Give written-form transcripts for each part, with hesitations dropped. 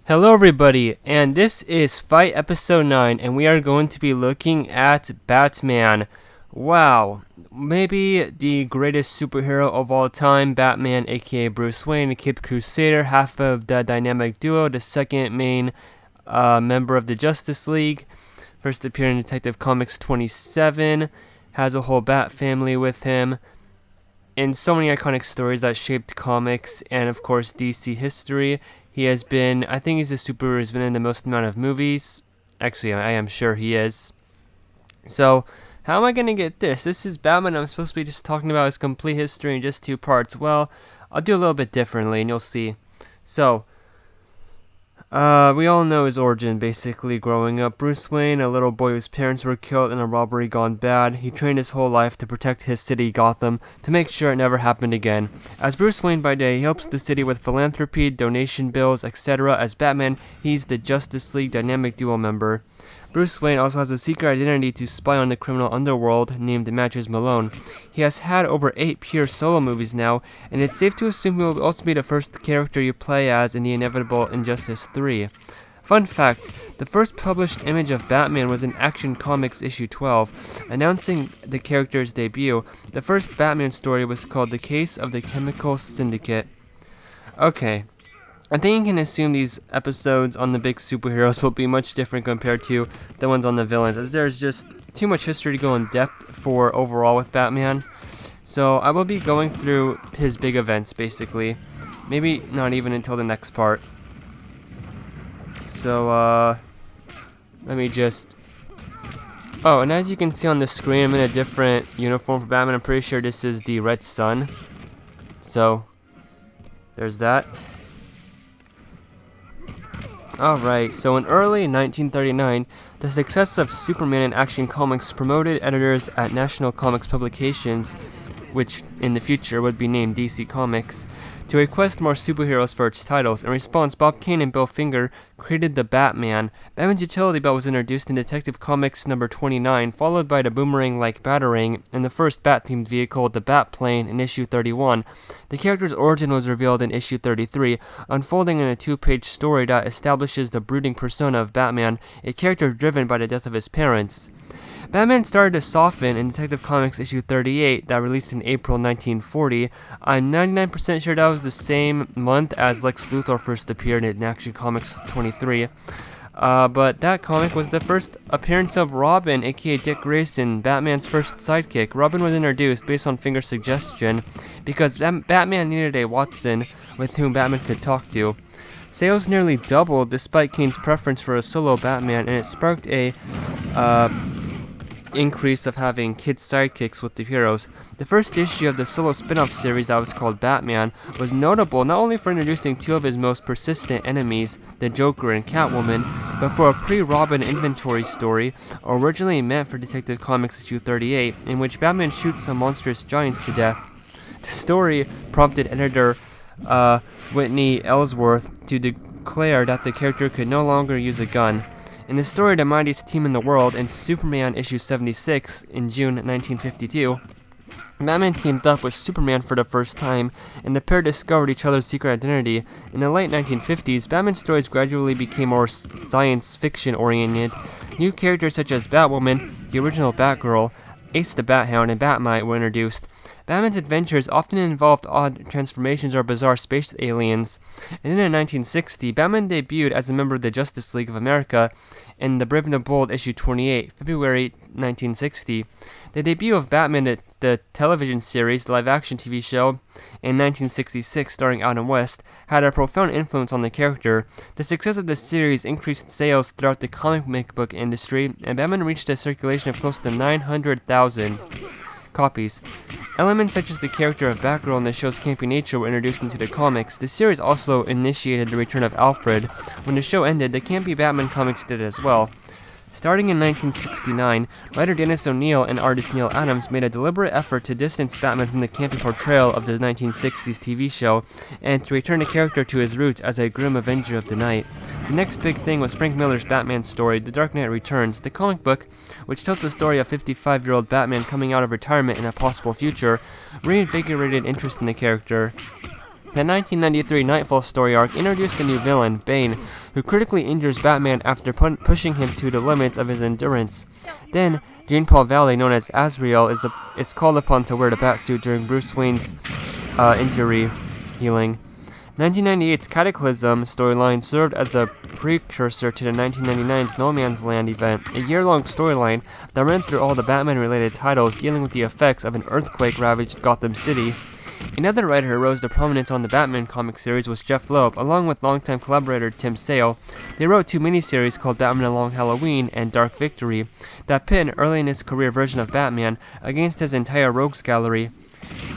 Hello everybody, and this is Fight Episode 9, and we are going to be looking at Batman. Wow, maybe the greatest superhero of all time, Batman aka Bruce Wayne, the Cape Crusader, half of the dynamic duo, the second main member of the Justice League, first appeared in Detective Comics 27, has a whole Bat family with him, in so many iconic stories that shaped comics and of course DC history. He has been, I think he's a superhero who's been in the most amount of movies. Actually, I am sure he is. So, how am I going to get this? This is Batman. I'm supposed to be just talking about his complete history in just two parts. Well, I'll do a little bit differently and you'll see. So, we all know his origin, basically. Growing up, Bruce Wayne, a little boy whose parents were killed in a robbery gone bad, he trained his whole life to protect his city, Gotham, to make sure it never happened again. As Bruce Wayne by day, he helps the city with philanthropy, donation bills, etc. As Batman, he's the Justice League dynamic duo member. Bruce Wayne also has a secret identity to spy on the criminal underworld named Matches Malone. He has had over 8 pure solo movies now, and it's safe to assume he will also be the first character you play as in the inevitable Injustice 3. Fun fact, the first published image of Batman was in Action Comics issue 12, announcing the character's debut. The first Batman story was called The Case of the Chemical Syndicate. Okay. I think you can assume these episodes on the big superheroes will be much different compared to the ones on the villains, as there's just too much history to go in depth for overall with Batman. So I will be going through his big events, basically. Maybe not even until the next part. So, let me just... Oh, and as you can see on the screen, I'm in a different uniform for Batman. I'm pretty sure this is the Red Sun. So, there's that. Alright, so in early 1939, the success of Superman in Action Comics promoted editors at National Comics Publications, which in the future would be named DC Comics, to request more superheroes for its titles. In response, Bob Kane and Bill Finger created the Batman. Batman's utility belt was introduced in Detective Comics number 29, followed by the boomerang-like Batarang, and the first Bat-themed vehicle, the Batplane, in issue 31. The character's origin was revealed in issue 33, unfolding in a 2-page story that establishes the brooding persona of Batman, a character driven by the death of his parents. Batman started to soften in Detective Comics issue 38 that released in April 1940. I'm 99% sure that was the same month as Lex Luthor first appeared in Action Comics 23. But that comic was the first appearance of Robin, aka Dick Grayson, Batman's first sidekick. Robin was introduced based on Finger's suggestion because Batman needed a Watson with whom Batman could talk to. Sales nearly doubled despite Kane's preference for a solo Batman, and it sparked a increase of having kid sidekicks with the heroes. The first issue of the solo spin-off series that was called Batman was notable not only for introducing two of his most persistent enemies, the Joker and Catwoman, but for a pre-Robin inventory story originally meant for Detective Comics issue 38, in which Batman shoots some monstrous giants to death. The story prompted editor Whitney Ellsworth to declare that the character could no longer use a gun. In the story The Mightiest Team in the World in Superman issue 76 in June 1952, Batman teamed up with Superman for the first time, and the pair discovered each other's secret identity. In the late 1950s, Batman stories gradually became more science fiction oriented. New characters such as Batwoman, the original Batgirl, Ace the Bat-Hound, and Batmite were introduced. Batman's adventures often involved odd transformations or bizarre space aliens. And then in 1960, Batman debuted as a member of the Justice League of America in The Brave and the Bold issue 28, February 1960. The debut of Batman, the television series, the live-action TV show, in 1966 starring Adam West, had a profound influence on the character. The success of the series increased sales throughout the comic book industry, and Batman reached a circulation of close to 900,000 copies. Elements such as the character of Batgirl and the show's campy nature were introduced into the comics. The series also initiated the return of Alfred. When the show ended, the campy Batman comics did as well. Starting in 1969, writer Dennis O'Neil and artist Neil Adams made a deliberate effort to distance Batman from the campy portrayal of the 1960s TV show, and to return the character to his roots as a grim avenger of the night. The next big thing was Frank Miller's Batman story, The Dark Knight Returns. The comic book, which tells the story of 55-year-old Batman coming out of retirement in a possible future, reinvigorated interest in the character. The 1993 Nightfall story arc introduced a new villain, Bane, who critically injures Batman after pushing him to the limits of his endurance. Then, Jean-Paul Valley, known as Azrael, is called upon to wear the Batsuit during Bruce Wayne's injury healing. 1998's Cataclysm storyline served as a precursor to the 1999's No Man's Land event, a year-long storyline that ran through all the Batman-related titles dealing with the effects of an earthquake ravaged Gotham City. Another writer who rose to prominence on the Batman comic series was Jeff Loeb, along with longtime collaborator Tim Sale. They wrote two miniseries called Batman A Long Halloween and Dark Victory that pit an early in his career version of Batman against his entire rogues gallery.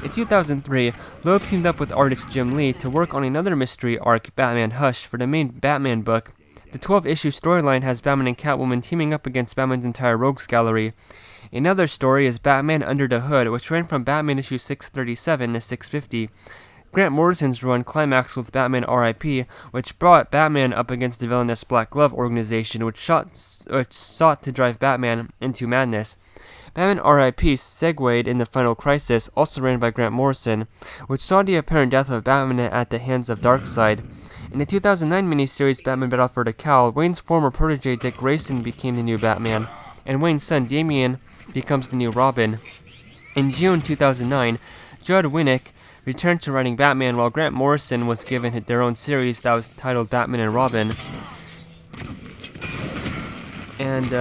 In 2003, Loeb teamed up with artist Jim Lee to work on another mystery arc, Batman Hush, for the main Batman book. The 12-issue storyline has Batman and Catwoman teaming up against Batman's entire rogues gallery. Another story is Batman Under the Hood, which ran from Batman issue 637 to 650. Grant Morrison's run climaxed with Batman R.I.P., which brought Batman up against the villainous Black Glove organization, which sought to drive Batman into madness. Batman R.I.P. segued in the Final Crisis, also ran by Grant Morrison, which saw the apparent death of Batman at the hands of Darkseid. In the 2009 miniseries Batman Battle for the Cowl, Wayne's former protege Dick Grayson became the new Batman, and Wayne's son Damian becomes the new Robin. In June 2009, Judd Winnick returned to writing Batman while Grant Morrison was given their own series that was titled Batman and Robin. And,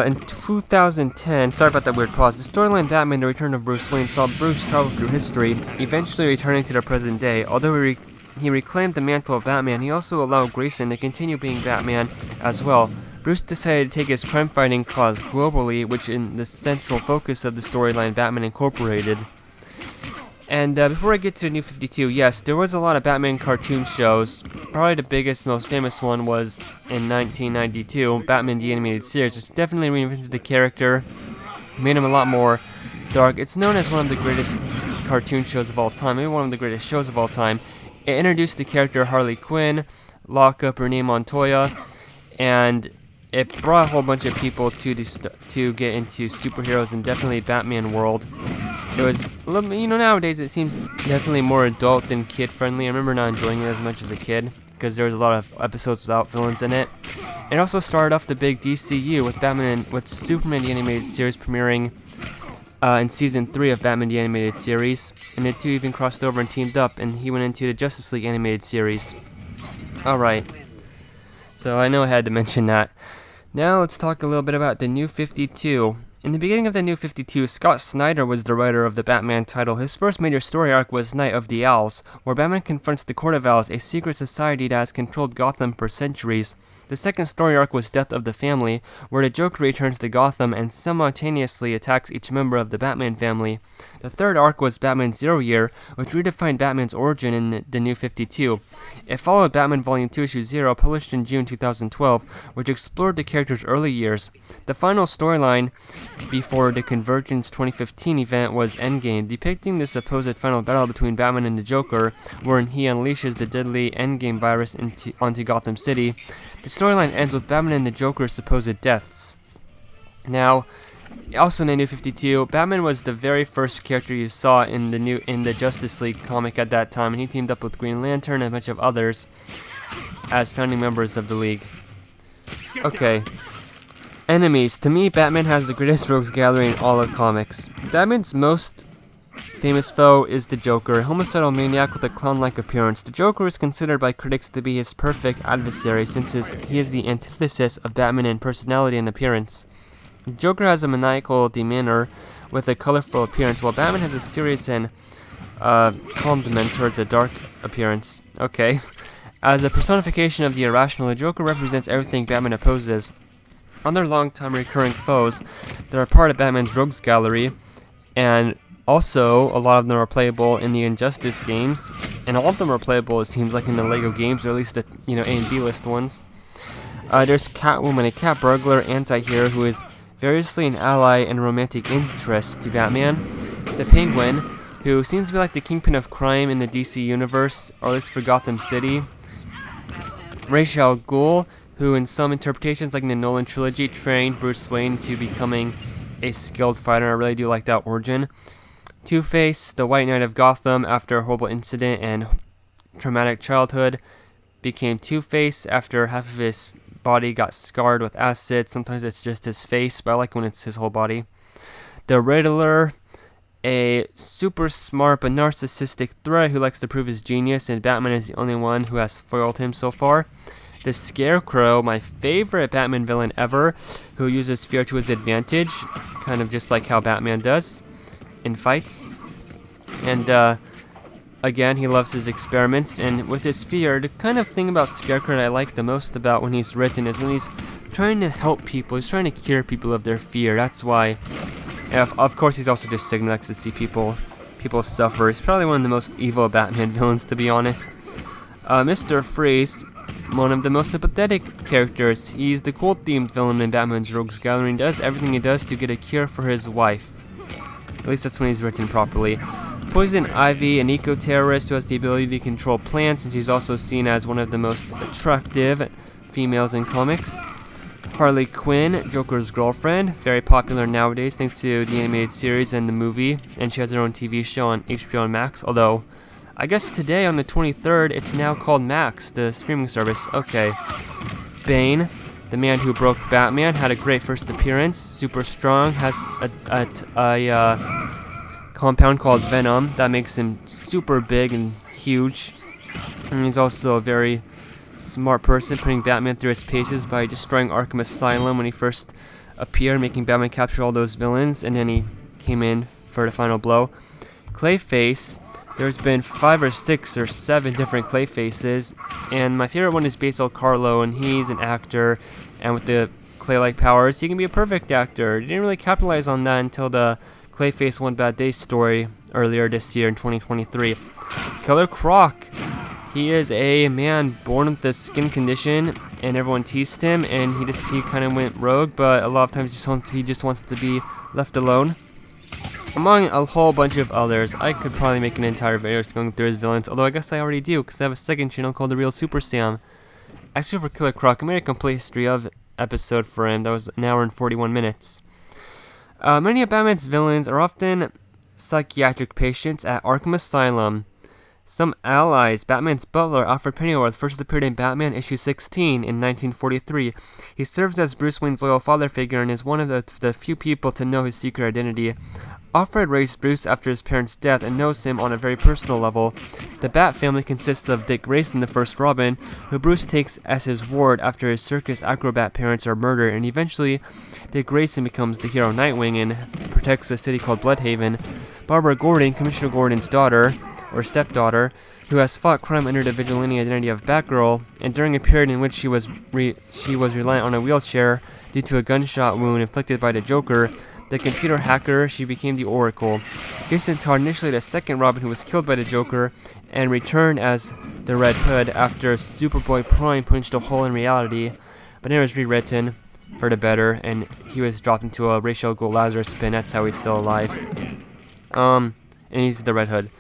in 2010, sorry about that weird pause, the storyline Batman The Return of Bruce Wayne saw Bruce travel through history, eventually returning to the present day. Although he reclaimed the mantle of Batman, he also allowed Grayson to continue being Batman as well. Bruce decided to take his crime-fighting cause globally, which is the central focus of the storyline Batman Incorporated. And before I get to the New 52, yes, there was a lot of Batman cartoon shows. Probably the biggest, most famous one was in 1992, Batman the Animated Series, which definitely reinvented the character, made him a lot more dark. It's known as one of the greatest cartoon shows of all time, maybe one of the greatest shows of all time. It introduced the character Harley Quinn, Lockup, Renee Montoya, and it brought a whole bunch of people to get into superheroes and definitely Batman world. It was, nowadays it seems definitely more adult than kid-friendly. I remember not enjoying it as much as a kid, because there was a lot of episodes without villains in it. It also started off the big DCU with Superman the Animated Series premiering in Season 3 of Batman the Animated Series, and the two even crossed over and teamed up, and he went into the Justice League Animated Series. Alright, so I know I had to mention that. Now let's talk a little bit about the New 52. In the beginning of the New 52, Scott Snyder was the writer of the Batman title. His first major story arc was Night of the Owls, where Batman confronts the Court of Owls, a secret society that has controlled Gotham for centuries. The second story arc was Death of the Family, where the Joker returns to Gotham and simultaneously attacks each member of the Batman family. The third arc was Batman Zero Year, which redefined Batman's origin in the New 52. It followed Batman Volume 2 Issue 0, published in June 2012, which explored the character's early years. The final storyline before the Convergence 2015 event was Endgame, depicting the supposed final battle between Batman and the Joker, wherein he unleashes the deadly Endgame virus onto Gotham City. The storyline ends with Batman and the Joker's supposed deaths. Now, also in the New 52, Batman was the very first character you saw in the Justice League comic at that time, and he teamed up with Green Lantern and a bunch of others as founding members of the League. Okay. Enemies. To me, Batman has the greatest rogues gallery in all of comics. Batman's most famous foe is the Joker, a homicidal maniac with a clown-like appearance. The Joker is considered by critics to be his perfect adversary, since he is the antithesis of Batman in personality and appearance. The Joker has a maniacal demeanor with a colorful appearance, while Batman has a serious and calm demeanor towards a dark appearance. Okay. As a personification of the irrational, the Joker represents everything Batman opposes. Other long-time recurring foes that are part of Batman's rogues gallery, and also a lot of them are playable in the Injustice games, and all of them are playable, it seems like, in the LEGO games, or at least the A and B list ones. There's Catwoman, a cat burglar anti-hero who is variously an ally and romantic interest to Batman. The Penguin, who seems to be like the kingpin of crime in the DC universe, or at least for Gotham City. Ra's al Ghul, who in some interpretations, like in the Nolan trilogy, trained Bruce Wayne to becoming a skilled fighter. I really do like that origin. Two-Face, the White Knight of Gotham, after a horrible incident and traumatic childhood, became Two-Face after half of his body got scarred with acid. Sometimes it's just his face, but I like when it's his whole body. The Riddler, a super smart but narcissistic threat who likes to prove his genius, and Batman is the only one who has foiled him so far. The Scarecrow, my favorite Batman villain ever, who uses fear to his advantage, kind of just like how Batman does in fights. And again, he loves his experiments, and with his fear, the kind of thing about Scarecrow that I like the most about when he's written is when he's trying to help people, he's trying to cure people of their fear. That's why, of course, he's also just sick, likes to see people suffer. He's probably one of the most evil Batman villains, to be honest. Mr. Freeze, one of the most sympathetic characters. He's the cool-themed villain in Batman's Rogues Gallery and does everything he does to get a cure for his wife. At least that's when he's written properly. Poison Ivy, an eco-terrorist who has the ability to control plants, and she's also seen as one of the most attractive females in comics. Harley Quinn, Joker's girlfriend, very popular nowadays thanks to the animated series and the movie, and she has her own TV show on HBO Max, although I guess today on the 23rd it's now called Max, the streaming service. Okay. Bane, the man who broke Batman, had a great first appearance, super strong, has a compound called Venom that makes him super big and huge, and he's also a very smart person, putting Batman through his paces by destroying Arkham Asylum when he first appeared, making Batman capture all those villains, and then he came in for the final blow. Clayface, there's been 5 or 6 or 7 different Clayfaces, and my favorite one is Basil Carlo, and he's an actor, and with the clay-like powers, he can be a perfect actor. He didn't really capitalize on that until the Clayface One Bad Day story earlier this year in 2023. Killer Croc, he is a man born with a skin condition, and everyone teased him, and he kind of went rogue, but a lot of times he just wants to be left alone. Among a whole bunch of others, I could probably make an entire video just going through his villains, although I guess I already do, because I have a second channel called The Real Super Sam. Actually, for Killer Croc, I made a complete history of episode for him that was an hour and 41 minutes. Many of Batman's villains are often psychiatric patients at Arkham Asylum. Some allies, Batman's butler, Alfred Pennyworth, first appeared in Batman issue 16 in 1943. He serves as Bruce Wayne's loyal father figure and is one of the few people to know his secret identity. Alfred raised Bruce after his parents' death and knows him on a very personal level. The Bat family consists of Dick Grayson, the first Robin, who Bruce takes as his ward after his circus acrobat parents are murdered, and eventually Dick Grayson becomes the hero Nightwing and protects a city called Bloodhaven. Barbara Gordon, Commissioner Gordon's daughter, or stepdaughter, who has fought crime under the vigilante identity of Batgirl, and during a period in which she was reliant on a wheelchair due to a gunshot wound inflicted by the Joker, the computer hacker, she became the Oracle. Jason Todd, initially the second Robin who was killed by the Joker, and returned as the Red Hood after Superboy Prime punched a hole in reality, but then it was rewritten for the better, and he was dropped into a Ra's al Ghul Lazarus spin. That's how he's still alive. And he's the Red Hood.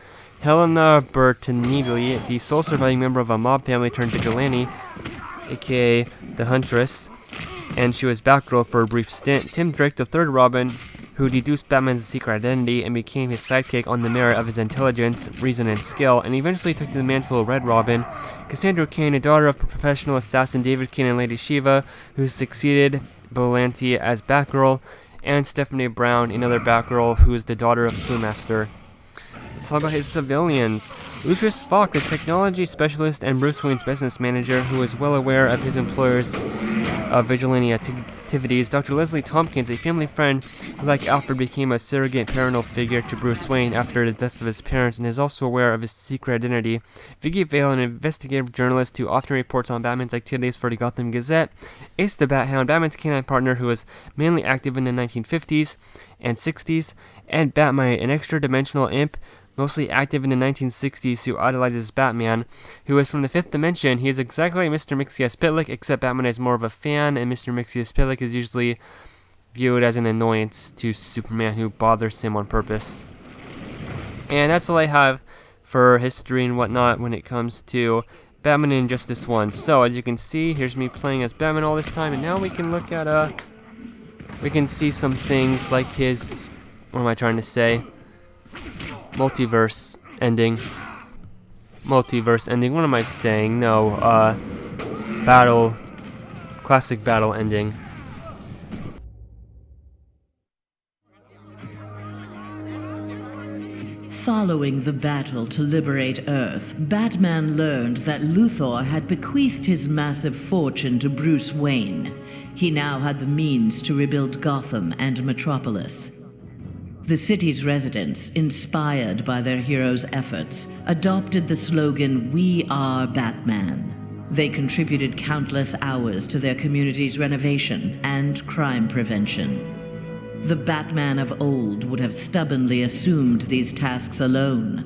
Helena Bertinelli, the sole surviving member of a mob family turned vigilante, aka the Huntress, and she was Batgirl for a brief stint. Tim Drake, the third Robin, who deduced Batman's secret identity and became his sidekick on the merit of his intelligence, reason, and skill, and eventually took to the mantle of Red Robin. Cassandra Cain, a daughter of professional assassin David Cain and Lady Shiva, who succeeded Berlanti as Batgirl, and Stephanie Brown, another Batgirl who is the daughter of Cluemaster. Let's talk about his civilians. Lucius Falk, the technology specialist and Bruce Wayne's business manager, who is well aware of his employer's vigilante activities. Dr. Leslie Tompkins, a family friend who, like Alfred, became a surrogate parental figure to Bruce Wayne after the deaths of his parents and is also aware of his secret identity. Vicky Vale, an investigative journalist who often reports on Batman's activities for the Gotham Gazette. Ace the Bat-Hound, Batman's canine partner who was mainly active in the 1950s and 60s. And Batman, an extra-dimensional imp mostly active in the 1960s, who idolizes Batman, who is from the fifth dimension. He is exactly like Mr. Mxyzptlk, except Batman is more of a fan, and Mr. Mxyzptlk is usually viewed as an annoyance to Superman, who bothers him on purpose. And that's all I have for history and whatnot when it comes to Batman and Injustice 1. So, as you can see, here's me playing as Batman all this time, and now we can look at, we can see some things like his, what am I trying to say? multiverse ending. Multiverse ending. What am I saying? No, battle. Classic battle ending. Following the battle to liberate Earth, Batman learned that Luthor had bequeathed his massive fortune to Bruce Wayne. He now had the means to rebuild Gotham and Metropolis. The city's residents, inspired by their hero's efforts, adopted the slogan, "We are Batman." They contributed countless hours to their community's renovation and crime prevention. The Batman of old would have stubbornly assumed these tasks alone.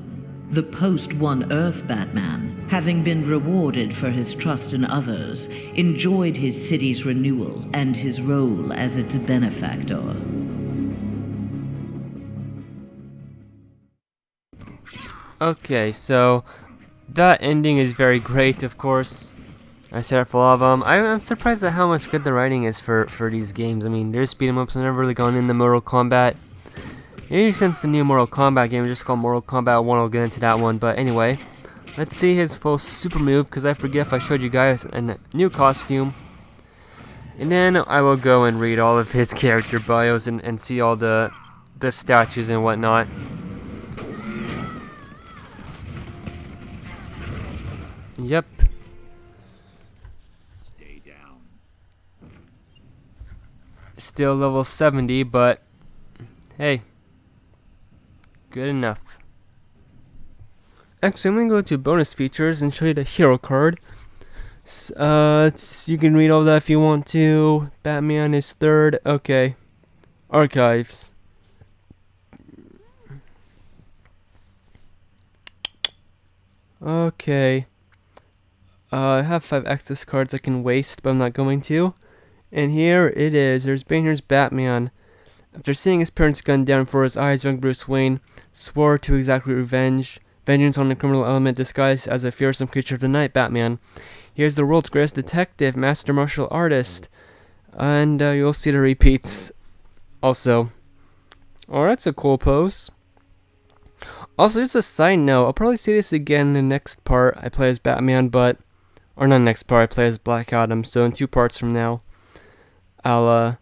The post-One Earth Batman, having been rewarded for his trust in others, enjoyed his city's renewal and his role as its benefactor. Okay, so that ending is very great, of course. I said it for all of them. I'm surprised at how much good the writing is for these games. I mean, there's beat 'em ups. I've never really gone into Mortal Kombat. Maybe since the new Mortal Kombat game, just called Mortal Kombat 1, I'll get into that one. But anyway, let's see his full super move, because I forget if I showed you guys a new costume. And then I will go and read all of his character bios and see all the statues and whatnot. Yep. Still level 70, but hey, good enough. Actually, I'm gonna go to bonus features and show you the hero card. You can read all that if you want to. Batman is third. Okay. Archives. Okay. I have 5 access cards I can waste, but I'm not going to. And here it is. There's Banner's Batman. After seeing his parents gunned down before his eyes, young Bruce Wayne swore to exact vengeance on the criminal element disguised as a fearsome creature of the night, Batman. He is the world's greatest detective, master martial artist. And you'll see the repeats also. Oh, that's a cool pose. Also, just a side note, I'll probably see this again in the next part I play as Batman, or not next part, I play as Black Adam, so in 2 parts from now. I'll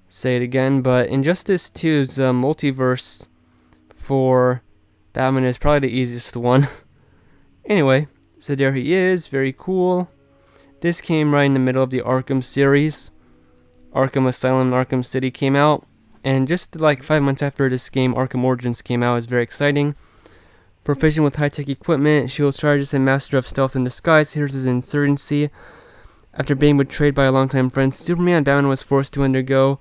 say it again, but Injustice 2's multiverse for Batman is probably the easiest one. Anyway, so there he is, very cool. This came right in the middle of the Arkham series. Arkham Asylum and Arkham City came out, and just like 5 months after this game, Arkham Origins came out. It's very exciting. Proficient with high-tech equipment, shield strategist and master of stealth and disguise, here's his insurgency. After being betrayed by a longtime friend, Superman Batman was forced to undergo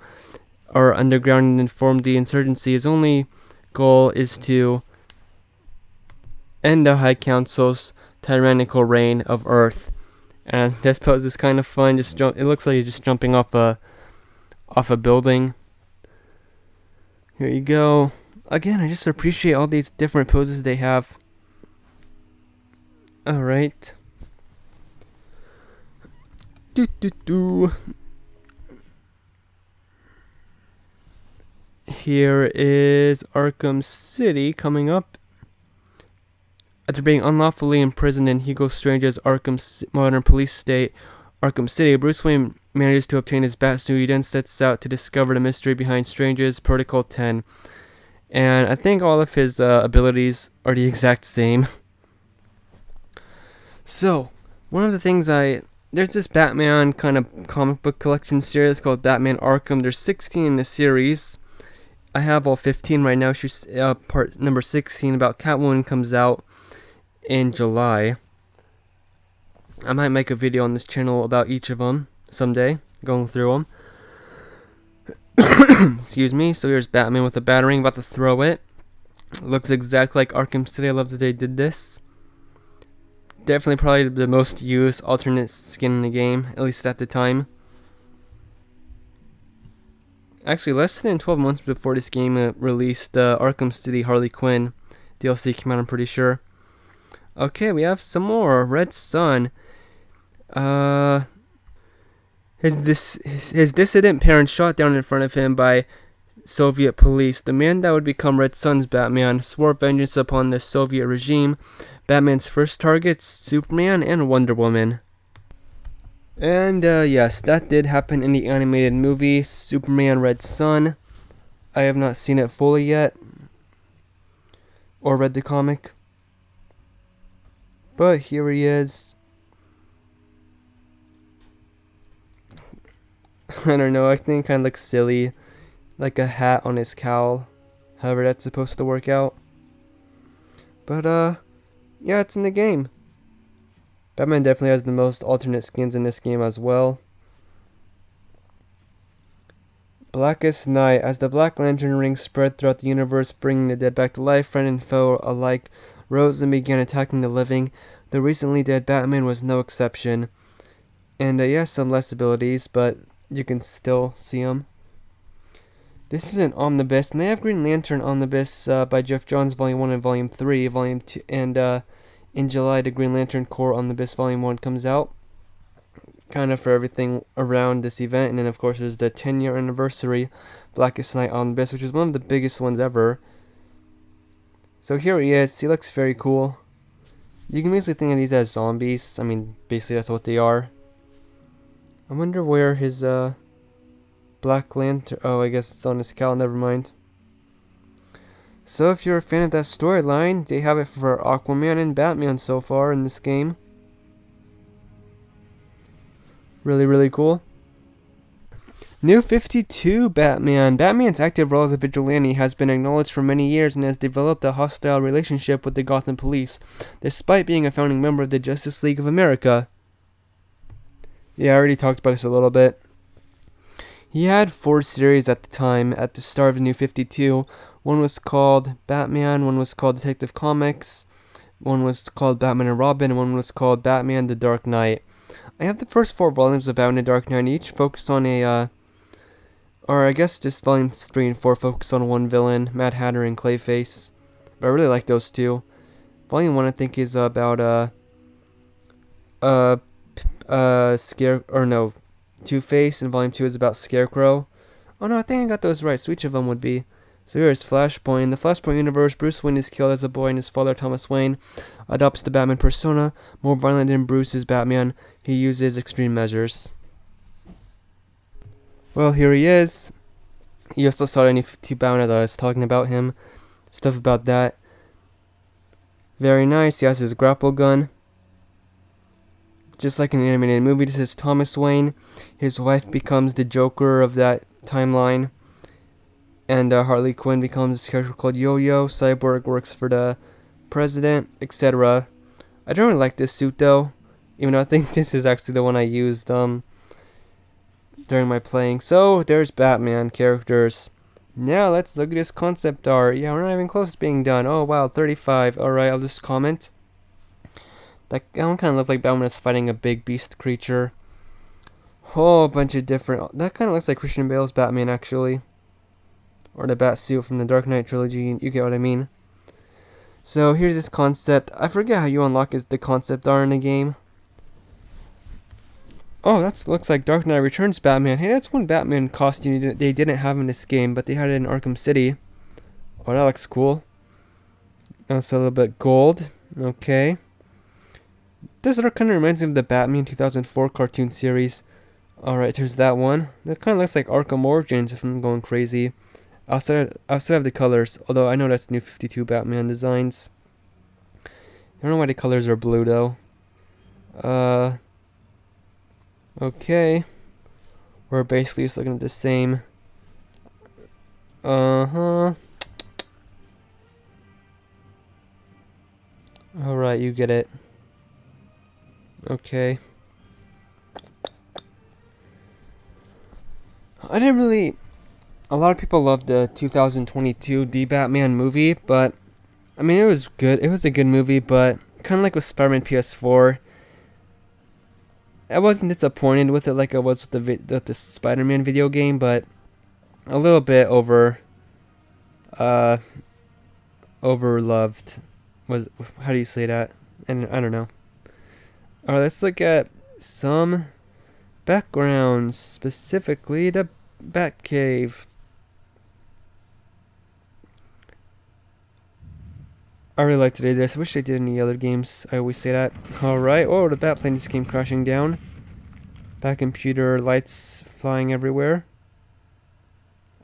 underground and form the insurgency. His only goal is to end the High Council's tyrannical reign of Earth. And this pose is kind of fun. It looks like he's just jumping off a building. Here you go. Again, I just appreciate all these different poses they have. Alright. Here is Arkham City coming up. After being unlawfully imprisoned in Hugo Strange's modern police state, Arkham City, Bruce Wayne manages to obtain his Batsuit. He then sets out to discover the mystery behind Strange's Protocol 10. And I think all of his abilities are the exact same. So, one of the things there's this Batman kind of comic book collection series called Batman Arkham. There's 16 in the series. I have all 15 right now. Part number 16 about Catwoman comes out in July. I might make a video on this channel about each of them someday, going through them. Excuse me. So here's Batman with a batarang, about to throw it. Looks exactly like Arkham City. I love that they did this. Definitely probably the most used alternate skin in the game, at least at the time. Actually, less than 12 months before this game released, Arkham City Harley Quinn DLC came out, I'm pretty sure. Okay, we have some more. Red Sun. His dissident parents shot down in front of him by Soviet police. The man that would become Red Son's Batman swore vengeance upon the Soviet regime. Batman's first targets, Superman and Wonder Woman. And yes, that did happen in the animated movie, Superman Red Son. I have not seen it fully yet, or read the comic. But here he is. I don't know, I think it kind of looks silly. Like a hat on his cowl. However that's supposed to work out. But yeah, it's in the game. Batman definitely has the most alternate skins in this game as well. Blackest Night. As the Black Lantern ring spread throughout the universe, bringing the dead back to life, friend and foe alike rose and began attacking the living. The recently dead Batman was no exception. And he has some less abilities, but you can still see him. This is an omnibus, and they have Green Lantern omnibus by Jeff Johns, Volume 1 and Volume 3, Volume 2, and in July, the Green Lantern Corps omnibus Volume 1 comes out, kind of for everything around this event, and then of course there's the 10-year anniversary Blackest Night omnibus, which is one of the biggest ones ever. So here he is, he looks very cool. You can basically think of these as zombies, I mean, basically that's what they are. I wonder where his, Black Lantern. Oh, I guess it's on his cowl. Never mind. So, if you're a fan of that storyline, they have it for Aquaman and Batman so far in this game. Really, really cool. New 52 Batman. Batman's active role as a vigilante has been acknowledged for many years and has developed a hostile relationship with the Gotham Police, despite being a founding member of the Justice League of America. Yeah, I already talked about this a little bit. He had 4 series at the time, at the start of the New 52. One was called Batman, one was called Detective Comics, one was called Batman and Robin, and one was called Batman the Dark Knight. I have the first 4 volumes of Batman the Dark Knight, each focus on a, or I guess just volumes 3 and 4 focus on one villain, Mad Hatter and Clayface. But I really like those 2. Volume 1 I think is about, Two-Face, and Volume 2 is about Scarecrow. Oh no, I think I got those right, so each of them would be. So here's Flashpoint. In the Flashpoint universe, Bruce Wayne is killed as a boy and his father, Thomas Wayne, adopts the Batman persona. More violent than Bruce's Batman, he uses extreme measures. Well, here he is. You also saw any 52 Batman that I was talking about him. Stuff about that. Very nice, he has his grapple gun. Just like in an animated movie, this is Thomas Wayne. His wife becomes the Joker of that timeline. And Harley Quinn becomes a character called Yo-Yo. Cyborg works for the president, etc. I don't really like this suit though. Even though I think this is actually the one I used during my playing. So, there's Batman characters. Now, let's look at this concept art. Yeah, we're not even close to being done. Oh, wow, 35. Alright, I'll just comment. That one kind of looked like Batman is fighting a big beast creature. Whole bunch of different... That kind of looks like Christian Bale's Batman, actually. Or the bat suit from the Dark Knight trilogy. You get what I mean. So, here's this concept. I forget how you unlock the concept art in the game. Oh, that looks like Dark Knight Returns Batman. Hey, that's one Batman costume they didn't have in this game, but they had it in Arkham City. Oh, that looks cool. That's a little bit gold. Okay. This art kind of reminds me of the Batman 2004 cartoon series. Alright, here's that one. That kind of looks like Arkham Origins if I'm going crazy. Outside of the colors, although I know that's New 52 Batman designs. I don't know why the colors are blue though. Okay. We're basically just looking at the same. Alright, you get it. Okay. I didn't really... A lot of people loved the 2022 The Batman movie, but... I mean, it was good. It was a good movie, but... Kind of like with Spider-Man PS4... I wasn't disappointed with it like I was with the Spider-Man video game, but... A little bit overloved. How do you say that? And I don't know. Alright, let's look at some backgrounds, specifically the Batcave. I really like to do this. I wish I did any other games. I always say that. Alright. Oh, the bat plane just came crashing down. Bat computer lights flying everywhere.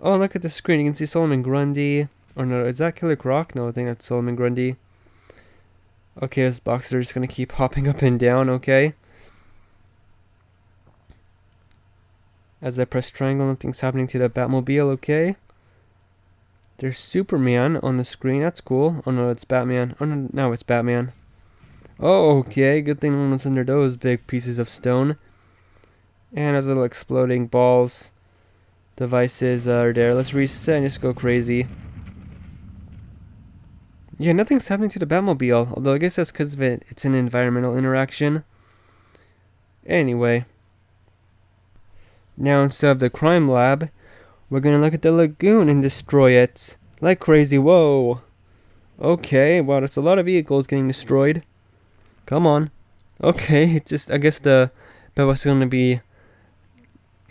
Oh, look at the screen. You can see Solomon Grundy. Or no, is that Killer Croc? No, I think that's Solomon Grundy. Okay, this boxer is going to keep hopping up and down. Okay. As I press triangle, nothing's happening to the Batmobile. Okay. There's Superman on the screen. That's cool. Oh no, it's Batman. Oh no, now it's Batman. Oh, okay. Good thing no one was under those big pieces of stone. And there's little exploding balls. Devices are there. Let's reset and just go crazy. Yeah, nothing's happening to the Batmobile. Although I guess that's because of it's an environmental interaction. Anyway. Now instead of the crime lab, we're gonna look at the lagoon and destroy it. Like crazy. Whoa. Okay, wow, that's a lot of vehicles getting destroyed. Come on. Okay, it's just, I guess the boat was gonna be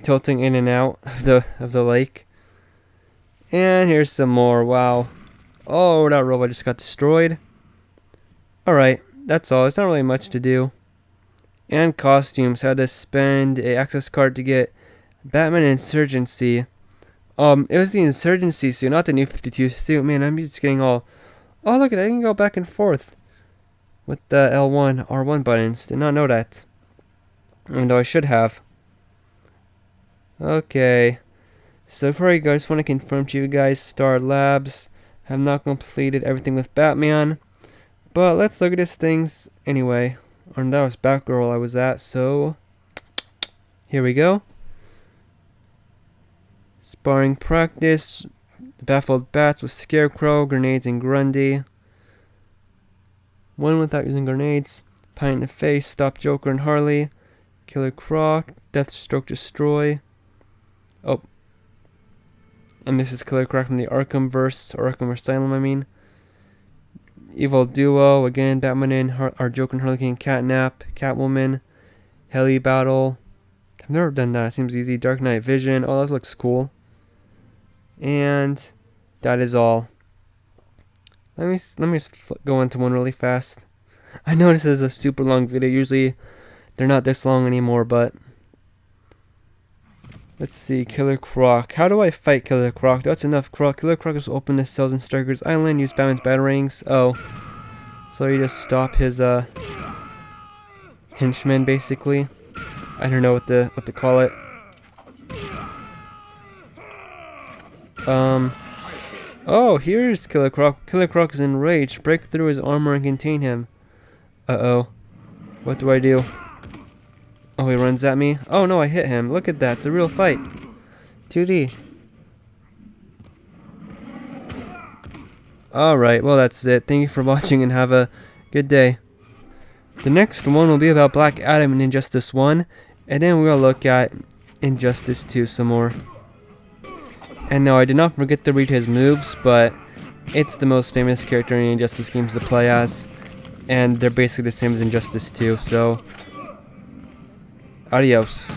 tilting in and out of the lake. And here's some more. Wow. Oh, that robot just got destroyed. Alright, that's all. It's not really much to do. And costumes. Had to spend a access card to get Batman Insurgency. It was the Insurgency suit, not the New 52 suit. Man, I'm just getting all... Oh, look at it. I can go back and forth with the L1, R1 buttons. Did not know that. Even though I should have. Okay. So before I go, I just want to confirm to you guys, Star Labs have not completed everything with Batman. But let's look at his things anyway. Or that was Batgirl I was at, so... Here we go. Sparring practice. Baffled bats with Scarecrow, grenades and Grundy. One without using grenades. Pie in the face, stop Joker and Harley. Killer Croc, Deathstroke destroy. Oh. And this is Killer Croc from the Arkhamverse, or Arkham Asylum, I mean. Evil Duo, again, Batman and our Joker and Harley Quinn, Catnap, Catwoman, Heli Battle. I've never done that, it seems easy. Dark Knight Vision, oh, that looks cool. And that is all. Let me just go into one really fast. I know this is a super long video. Usually they're not this long anymore, but let's see. Killer Croc. How do I fight Killer Croc? That's enough, Croc. Killer Croc is open the cells in Stryker's Island. Use Batman's batarangs. Oh, so you just stop his henchmen, basically. I don't know what to call it. Oh, here's Killer Croc. Killer Croc is enraged. Break through his armor and contain him. Uh-oh. What do I do? Oh, he runs at me. Oh, no, I hit him. Look at that. It's a real fight. 2D. Alright, well, that's it. Thank you for watching and have a good day. The next one will be about Black Adam in Injustice 1. And then we'll look at Injustice 2 some more. And no, I did not forget to read his moves, but it's the most famous character in Injustice games to play as. And they're basically the same as Injustice 2, so... Adios.